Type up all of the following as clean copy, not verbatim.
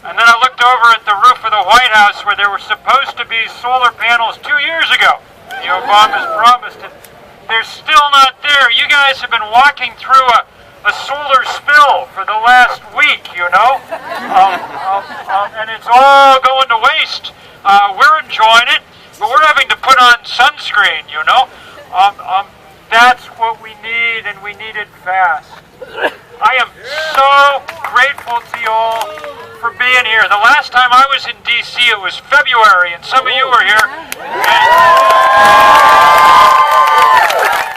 And then I looked over at the roof of the White House where there were supposed to be solar panels 2 years ago. The Obamas promised it. They're still not there. You guys have been walking through a solar spill for the last week, you know. And it's all going to waste. We're enjoying it, but we're having to put on sunscreen, you know. That's what we need, and we need it fast. I am so grateful to you all for being here. The last time I was in D.C., it was February, and some of you were here.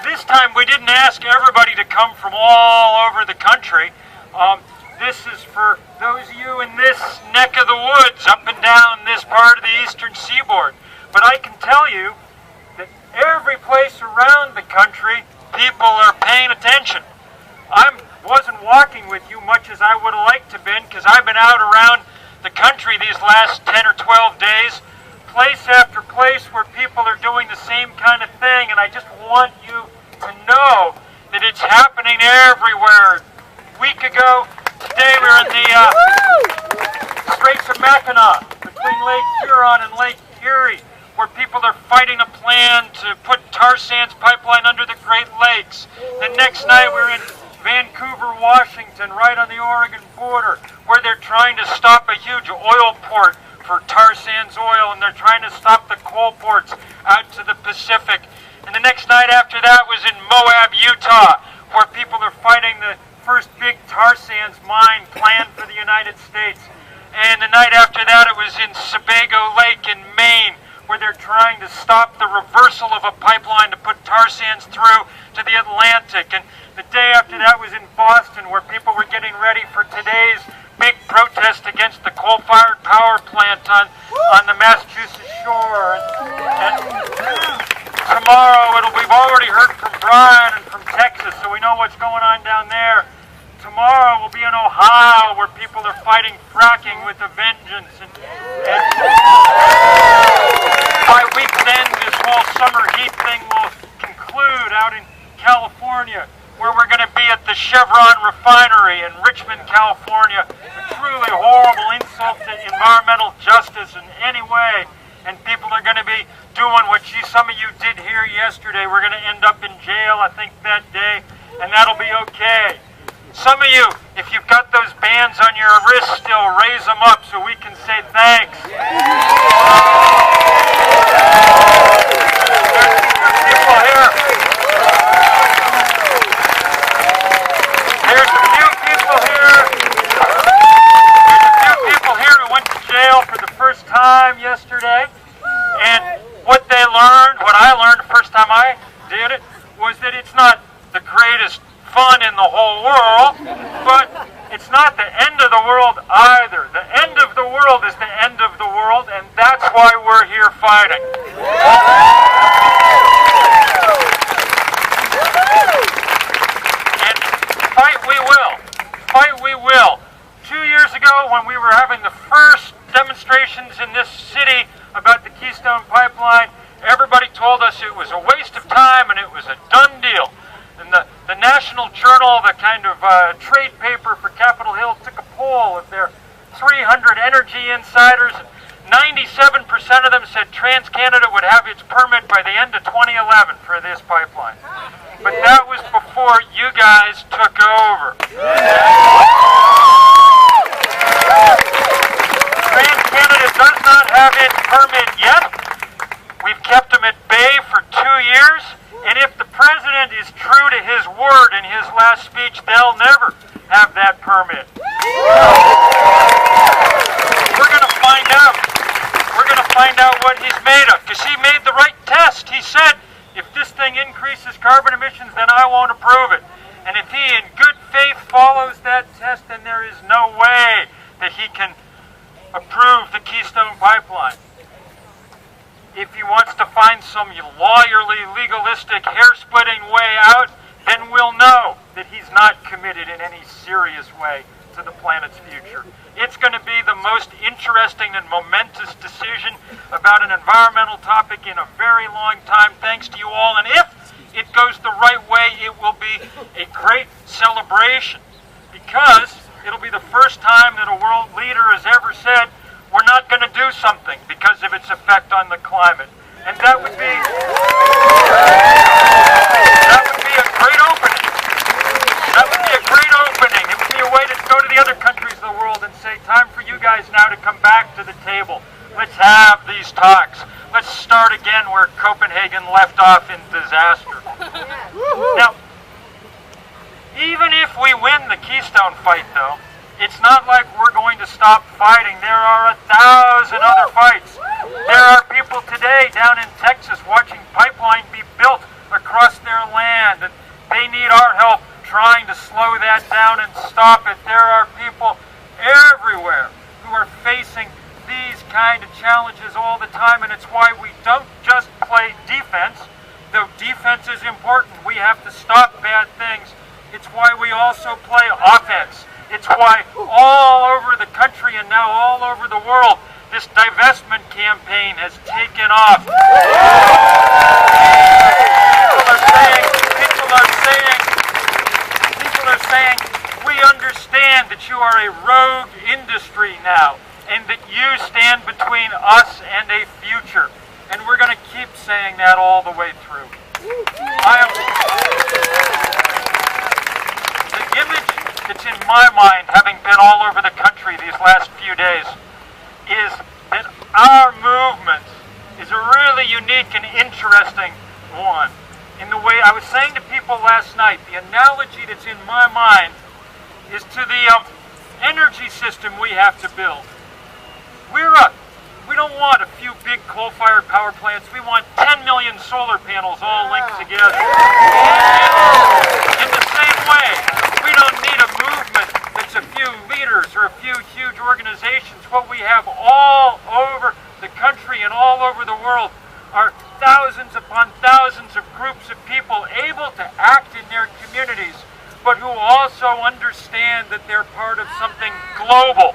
This time we didn't ask everybody to come from all over the country. This is for those of you in this neck of the woods, up and down this part of the eastern seaboard. But I can tell you that every place around the country, people are paying attention. I wasn't walking with you much as I would have liked to have been, because I've been out around the country these last 10 or 12 days, place after place where people are doing the same kind of thing, and I just want you to know that it's happening everywhere. A week ago, today we were in the Straits of Mackinac, between Lake Huron and Lake Erie, where people are fighting a plan to put tar sands pipeline under the Great Lakes. The next night we were in Vancouver, Washington, right on the Oregon border, where they're trying to stop a huge oil port for tar sands oil, and they're trying to stop the coal ports out to the Pacific. And the next night after that was in Moab, Utah, where people are fighting the first big tar sands mine planned for the United States. And the night after that it was in Sebago Lake in Maine, where they're trying to stop the reversal of a pipeline to put tar sands through to the Atlantic. And the day after that was in Boston, where people were getting ready for today's big protest against the coal-fired power plant on the Massachusetts shore. And tomorrow, we've already heard from Brian and from Texas, so we know what's going on down there. Tomorrow we'll be in Ohio, where people are fighting fracking with a vengeance. And by week's end, this whole summer heat thing will conclude out in California, where we're going to be at the Chevron refinery in Richmond, California. A truly horrible insult to environmental justice in any way. And people are going to be doing what some of you did here yesterday. We're going to end up in jail, I think, that day, and that'll be okay. Some of you, if you've got those bands on your wrists still, raise them up so we can say thanks. There's a few people here who went to jail for the first time yesterday, and what I learned the first time I did it, was that it's not the greatest fun in the whole world, but it's not the end of the world either. The end of the world is the end of the world, and that's why we're here fighting. And fight we will. Fight we will. 2 years ago, when we were having the first demonstrations in this city about the Keystone Pipeline, everybody told us it was a waste of time and it was a done deal. And the National Journal, the kind of trade paper for Capitol Hill, took a poll of their 300 energy insiders. 97% of them said TransCanada would have its permit by the end of 2011 for this pipeline. But that was before you guys took over. TransCanada does not have its permit yet. We've kept them at bay for 2 years. And if the president is true to his word in his last speech, they'll never have that permit. We're going to find out. We're going to find out what he's made of, because he made the right test. He said, if this thing increases carbon emissions, then I won't approve it. And if he in good faith follows that test, then there is no way that he can approve the Keystone Pipeline. If he wants to find some lawyerly, legalistic, hair-splitting way out, then we'll know that he's not committed in any serious way to the planet's future. It's going to be the most interesting and momentous decision about an environmental topic in a very long time, thanks to you all. And if it goes the right way, it will be a great celebration, because it'll be the first time that a world leader has ever ever said we're not going to do something because of its effect on the climate. And that would be a great opening. That would be a great opening. It would be a way to go to the other countries of the world and say, time for you guys now to come back to the table. Let's have these talks. Let's start again where Copenhagen left off in disaster. Now, even if we win the Keystone fight, though, it's not like we're going to stop fighting. There are 1,000 other fights. There are people today down in Texas watching pipeline be built across their land, and they need our help trying to slow that down and stop it. There are people everywhere who are facing these kind of challenges all the time, and it's why we don't just play defense. Though defense is important, we have to stop bad things. It's why we also play offense. It's why all over the country and now all over the world, this divestment campaign has taken off. People are saying, we understand that you are a rogue industry now, and that you stand between us and a future. And we're going to keep saying that all the way through. The image that's in my mind, having been all over the country these last few days, is that our movement is a really unique and interesting one. In the way I was saying to people last night, the analogy that's in my mind is to the energy system we have to build. We don't want a few big coal-fired power plants. We want 10 million solar panels all linked together. In the same way, we don't need a movement that's a few leaders or a few huge organizations. What we have all over the country and all over the world are thousands upon thousands of groups of people able to act in their communities, but who also understand that they're part of something global,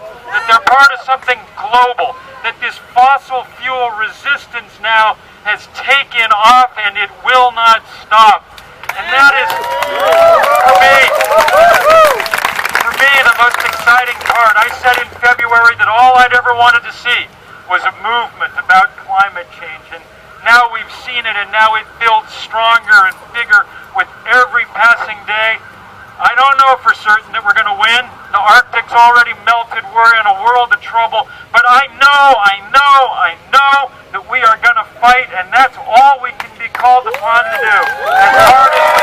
that this fossil fuel resistance now has taken off and it will not stop. And that is, for me, the most exciting part. I said in February that all I'd ever wanted to see was a movement about climate change. And now we've seen it, and now it builds stronger and bigger with every passing day. I don't know for certain that we're going to win. The Arctic's already melted. We're in a world of trouble. But I know that we are going to fight, and that's all we can be called upon to do. As hard as